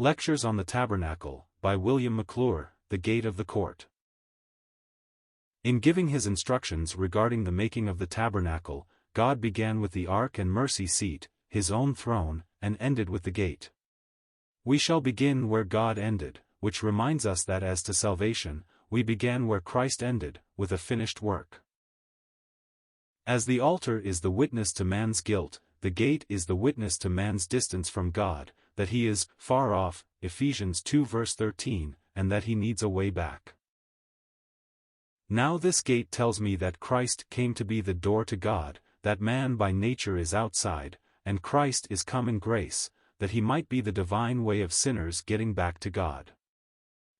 Lectures on the Tabernacle, by William McClure, The Gate of the Court. In giving his instructions regarding the making of the tabernacle, God began with the ark and mercy seat, his own throne, and ended with the gate. We shall begin where God ended, which reminds us that as to salvation, we began where Christ ended, with a finished work. As the altar is the witness to man's guilt, the gate is the witness to man's distance from God, that he is far off, Ephesians 2 verse 13, and that he needs a way back. Now this gate tells me that Christ came to be the door to God, that man by nature is outside, and Christ is come in grace, that he might be the divine way of sinners getting back to God.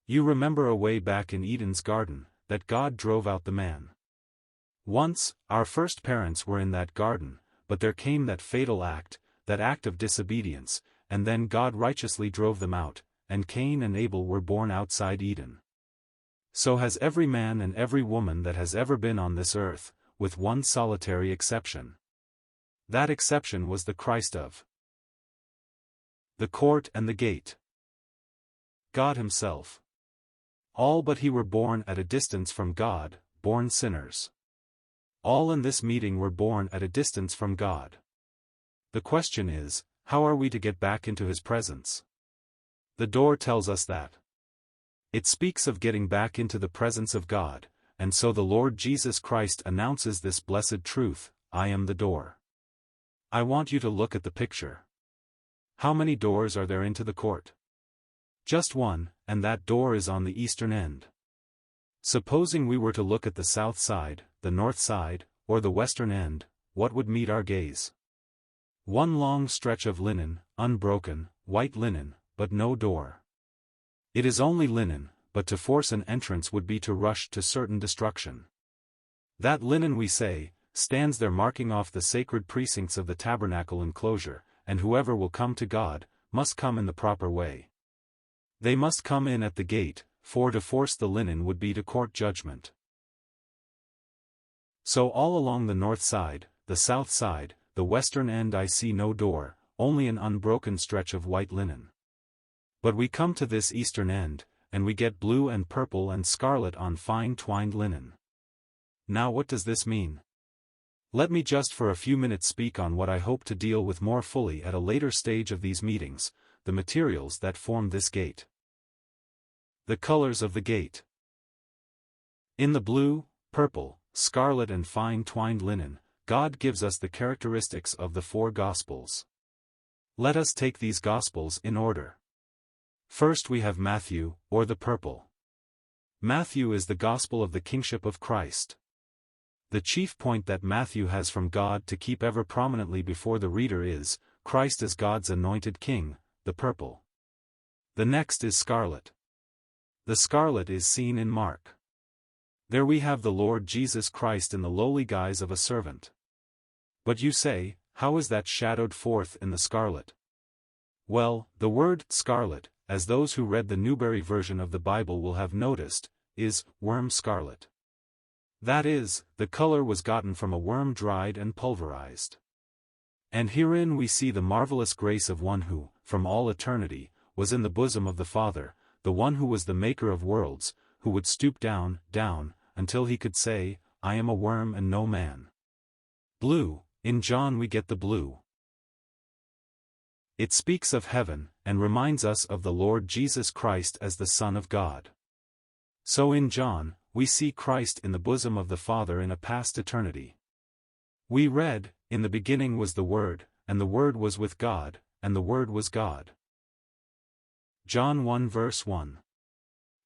You remember a way back in Eden's garden, that God drove out the man. Once, our first parents were in that garden, but there came that fatal act, that act of disobedience, and then God righteously drove them out, and Cain and Abel were born outside Eden. So has every man and every woman that has ever been on this earth, with one solitary exception. That exception was the Christ of the court and the gate. God himself. All but he were born at a distance from God, born sinners. All in this meeting were born at a distance from God. The question is, how are we to get back into his presence? The door tells us that. It speaks of getting back into the presence of God, and so the Lord Jesus Christ announces this blessed truth: I am the door. I want you to look at the picture. How many doors are there into the court? Just one, and that door is on the eastern end. Supposing we were to look at the south side, the north side, or the western end, what would meet our gaze? One long stretch of linen, unbroken, white linen, but no door. It is only linen, but to force an entrance would be to rush to certain destruction. That linen, we say, stands there marking off the sacred precincts of the tabernacle enclosure, and whoever will come to God, must come in the proper way. They must come in at the gate, for to force the linen would be to court judgment. So all along the north side, the south side, the western end I see no door, only an unbroken stretch of white linen. But we come to this eastern end, and we get blue and purple and scarlet on fine twined linen. Now what does this mean? Let me just for a few minutes speak on what I hope to deal with more fully at a later stage of these meetings, the materials that form this gate. The colors of the gate. In the blue, purple, scarlet and fine twined linen, God gives us the characteristics of the four Gospels. Let us take these Gospels in order. First we have Matthew, or the purple. Matthew is the Gospel of the kingship of Christ. The chief point that Matthew has from God to keep ever prominently before the reader is, Christ as God's anointed king, the purple. The next is scarlet. The scarlet is seen in Mark. There we have the Lord Jesus Christ in the lowly guise of a servant. But you say, how is that shadowed forth in the scarlet? Well, the word scarlet, as those who read the Newberry version of the Bible will have noticed, is worm scarlet. That is, the color was gotten from a worm dried and pulverized. And herein we see the marvelous grace of one who, from all eternity, was in the bosom of the Father, the one who was the maker of worlds, who would stoop down, until he could say, I am a worm and no man. Blue, in John we get the blue. It speaks of heaven, and reminds us of the Lord Jesus Christ as the Son of God. So in John, we see Christ in the bosom of the Father in a past eternity. We read, in the beginning was the Word, and the Word was with God, and the Word was God. John 1 verse 1.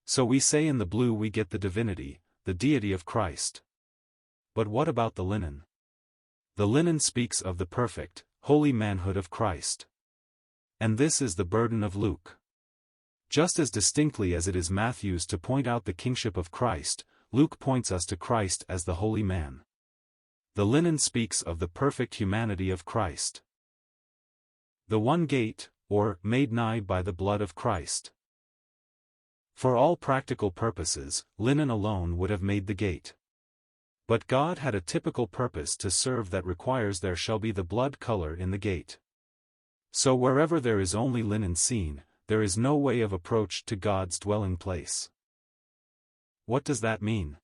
So we say in the blue we get the divinity, the deity of Christ. But what about the linen? The linen speaks of the perfect, holy manhood of Christ. And this is the burden of Luke. Just as distinctly as it is Matthew's to point out the kingship of Christ, Luke points us to Christ as the holy man. The linen speaks of the perfect humanity of Christ. The one gate, or made nigh by the blood of Christ. For all practical purposes, linen alone would have made the gate. But God had a typical purpose to serve that requires there shall be the blood color in the gate. So wherever there is only linen seen, there is no way of approach to God's dwelling place. What does that mean?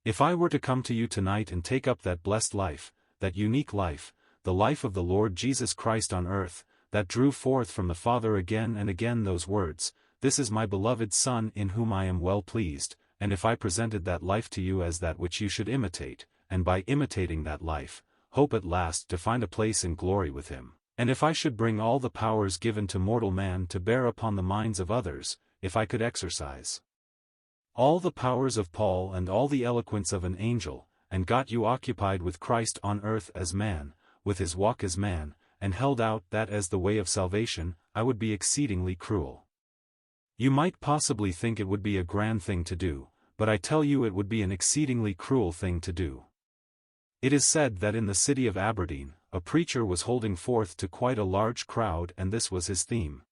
If I were to come to you tonight and take up that blessed life, that unique life, the life of the Lord Jesus Christ on earth, that drew forth from the Father again and again those words, "This is my beloved Son in whom I am well pleased," and if I presented that life to you as that which you should imitate, and by imitating that life, hope at last to find a place in glory with him, and if I should bring all the powers given to mortal man to bear upon the minds of others, if I could exercise all the powers of Paul and all the eloquence of an angel, and got you occupied with Christ on earth as man, with his walk as man, and held out that as the way of salvation, I would be exceedingly cruel. You might possibly think it would be a grand thing to do, but I tell you it would be an exceedingly cruel thing to do. It is said that in the city of Aberdeen, a preacher was holding forth to quite a large crowd, and this was his theme.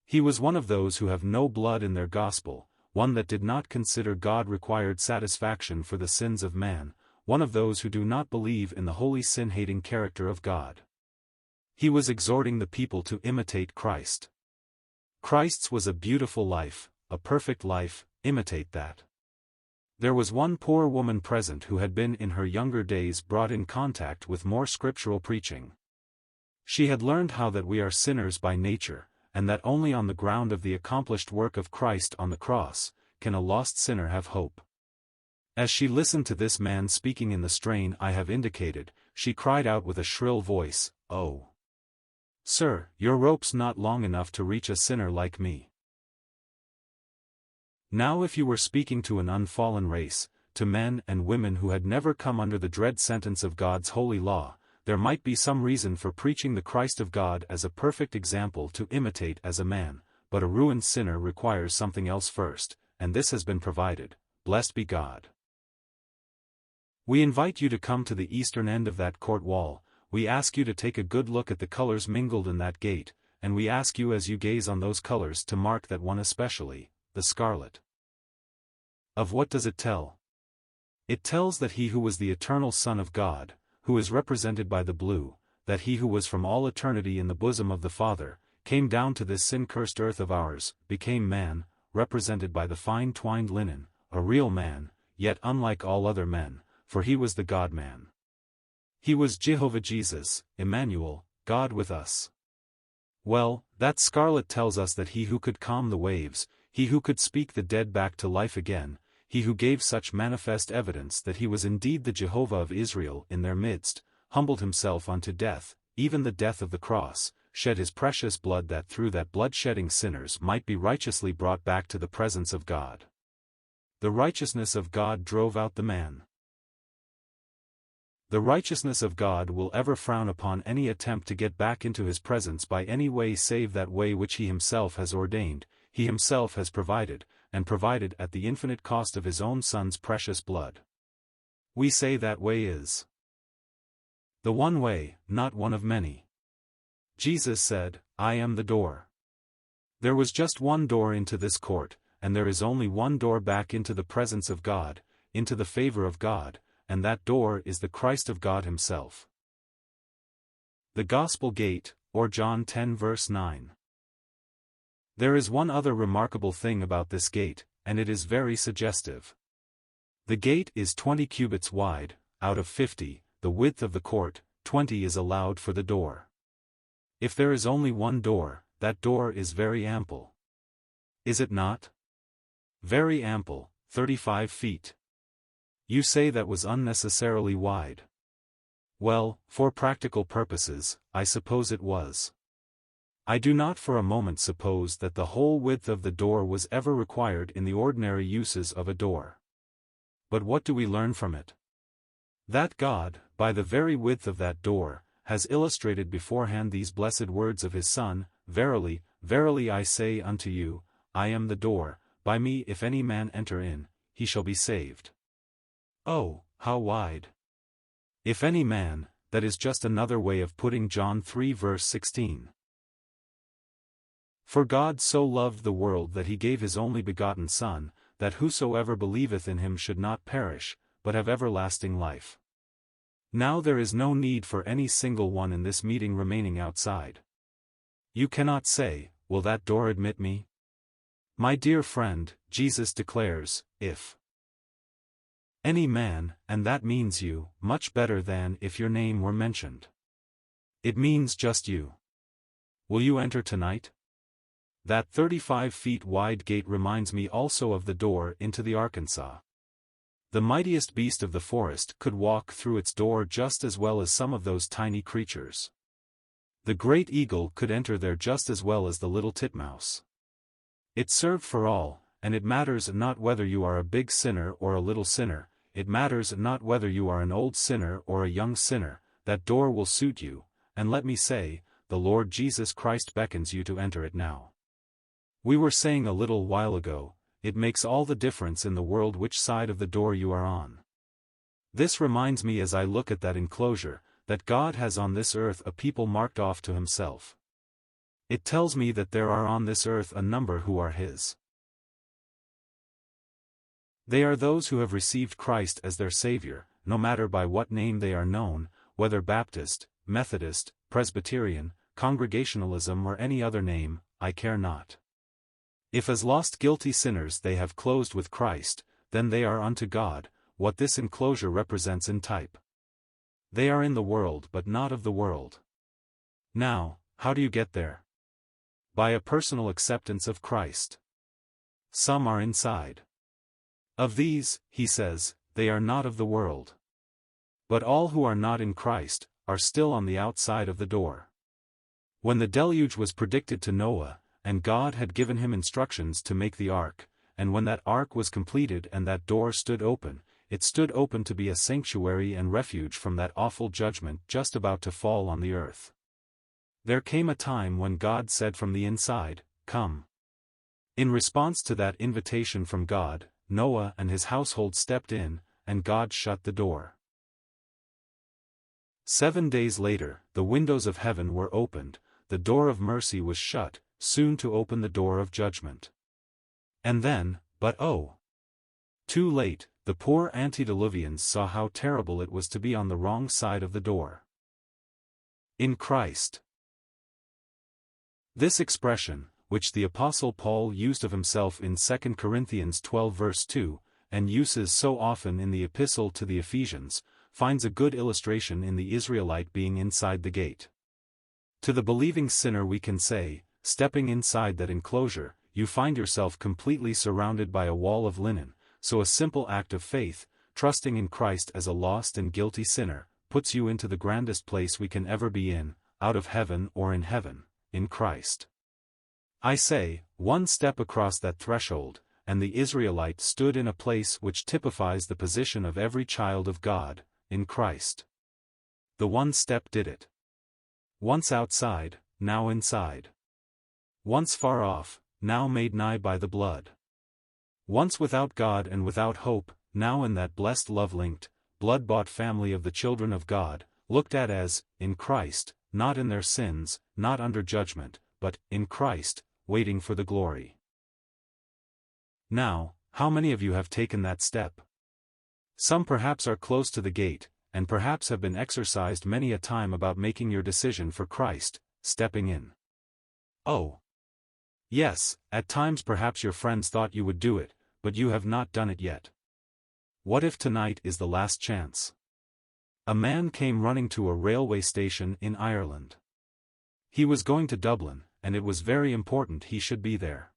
He was one of those who have no blood in their gospel, one that did not consider God required satisfaction for the sins of man, one of those who do not believe in the holy sin-hating character of God. He was exhorting the people to imitate Christ. Christ's was a beautiful life, a perfect life, imitate that. There was one poor woman present who had been in her younger days brought in contact with more scriptural preaching. She had learned how that we are sinners by nature, and that only on the ground of the accomplished work of Christ on the cross, can a lost sinner have hope. As she listened to this man speaking in the strain I have indicated, she cried out with a shrill voice, "Oh, sir, your rope's not long enough to reach a sinner like me." Now if you were speaking to an unfallen race, to men and women who had never come under the dread sentence of God's holy law, there might be some reason for preaching the Christ of God as a perfect example to imitate as a man, but a ruined sinner requires something else first, and this has been provided, blessed be God. We invite you to come to the eastern end of that court wall, we ask you to take a good look at the colors mingled in that gate, and we ask you as you gaze on those colors to mark that one especially, the scarlet. Of what does it tell? It tells that he who was the eternal Son of God, who is represented by the blue, that he who was from all eternity in the bosom of the Father, came down to this sin-cursed earth of ours, became man, represented by the fine twined linen, a real man, yet unlike all other men, for he was the God-man. He was Jehovah Jesus, Emmanuel, God with us. Well, that scarlet tells us that he who could calm the waves, he who could speak the dead back to life again, he who gave such manifest evidence that he was indeed the Jehovah of Israel in their midst, humbled himself unto death, even the death of the cross, shed his precious blood that through that blood-shedding sinners might be righteously brought back to the presence of God. The righteousness of God drove out the man. The righteousness of God will ever frown upon any attempt to get back into his presence by any way save that way which he himself has ordained, he himself has provided, and provided at the infinite cost of his own Son's precious blood. We say that way is the one way, not one of many. Jesus said, "I am the door." There was just one door into this court, and there is only one door back into the presence of God, into the favor of God, and that door is the Christ of God himself. The Gospel Gate, or John 10 verse 9. There is one other remarkable thing about this gate, and it is very suggestive. The gate is 20 cubits wide, out of 50, the width of the court, 20 is allowed for the door. If there is only one door, that door is very ample. Is it not? Very ample, 35 feet. You say that was unnecessarily wide. Well, for practical purposes, I suppose it was. I do not for a moment suppose that the whole width of the door was ever required in the ordinary uses of a door. But what do we learn from it? That God, by the very width of that door, has illustrated beforehand these blessed words of his Son, "Verily, verily I say unto you, I am the door, by me if any man enter in, he shall be saved." Oh, how wide! If any man, that is just another way of putting John 3 verse 16. For God so loved the world that he gave his only begotten Son, that whosoever believeth in him should not perish, but have everlasting life. Now there is no need for any single one in this meeting remaining outside. You cannot say, "Will that door admit me?" My dear friend, Jesus declares, "If any man," and that means you, much better than if your name were mentioned. It means just you. Will you enter tonight? That 35 feet wide gate reminds me also of the door into the Arkansas. The mightiest beast of the forest could walk through its door just as well as some of those tiny creatures. The great eagle could enter there just as well as the little titmouse. It served for all, and it matters not whether you are a big sinner or a little sinner, it matters not whether you are an old sinner or a young sinner, that door will suit you, and let me say, the Lord Jesus Christ beckons you to enter it now. We were saying a little while ago, it makes all the difference in the world which side of the door you are on. This reminds me as I look at that enclosure, that God has on this earth a people marked off to himself. It tells me that there are on this earth a number who are his. They are those who have received Christ as their Savior, no matter by what name they are known, whether Baptist, Methodist, Presbyterian, Congregationalism or any other name, I care not. If as lost guilty sinners they have closed with Christ, then they are unto God, what this enclosure represents in type. They are in the world but not of the world. Now, how do you get there? By a personal acceptance of Christ. Some are inside. Of these, he says, they are not of the world. But all who are not in Christ, are still on the outside of the door. When the deluge was predicted to Noah, and God had given him instructions to make the ark, and when that ark was completed and that door stood open, it stood open to be a sanctuary and refuge from that awful judgment just about to fall on the earth. There came a time when God said from the inside, "Come." In response to that invitation from God, Noah and his household stepped in, and God shut the door. 7 days later, the windows of heaven were opened, the door of mercy was shut, soon to open the door of judgment. And then, but oh! Too late, the poor antediluvians saw how terrible it was to be on the wrong side of the door. In Christ. This expression, which the Apostle Paul used of himself in 2 Corinthians 12 verse 2, and uses so often in the epistle to the Ephesians, finds a good illustration in the Israelite being inside the gate. To the believing sinner we can say, stepping inside that enclosure, you find yourself completely surrounded by a wall of linen, so a simple act of faith, trusting in Christ as a lost and guilty sinner, puts you into the grandest place we can ever be in, out of heaven or in heaven, in Christ. I say, one step across that threshold, and the Israelite stood in a place which typifies the position of every child of God, in Christ. The one step did it. Once outside, now inside. Once far off, now made nigh by the blood. Once without God and without hope, now in that blessed love-linked, blood-bought family of the children of God, looked at as, in Christ, not in their sins, not under judgment, but, in Christ, waiting for the glory. Now, how many of you have taken that step? Some perhaps are close to the gate, and perhaps have been exercised many a time about making your decision for Christ, stepping in. Oh! Yes, at times perhaps your friends thought you would do it, but you have not done it yet. What if tonight is the last chance? A man came running to a railway station in Ireland. He was going to Dublin, and it was very important he should be there.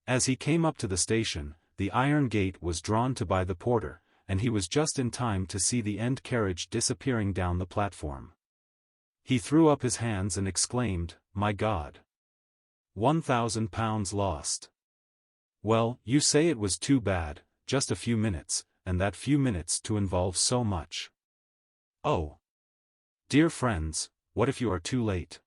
As he came up to the station, the iron gate was drawn to by the porter, and he was just in time to see the end carriage disappearing down the platform. He threw up his hands and exclaimed, "My God! £1,000 lost." Well, you say it was too bad, just a few minutes, and that few minutes to involve so much. Oh! Dear friends, what if you are too late?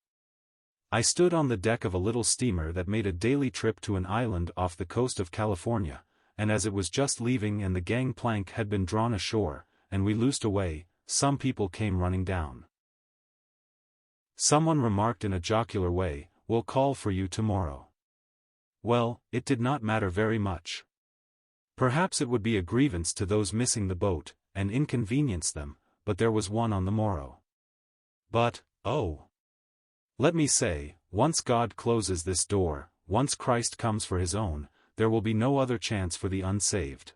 I stood on the deck of a little steamer that made a daily trip to an island off the coast of California, and as it was just leaving and the gangplank had been drawn ashore, and we loosed away, some people came running down. Someone remarked in a jocular way, "We'll call for you tomorrow." Well, it did not matter very much. Perhaps it would be a grievance to those missing the boat, and inconvenience them, but there was one on the morrow. But, oh! Let me say, once God closes this door, once Christ comes for his own, there will be no other chance for the unsaved.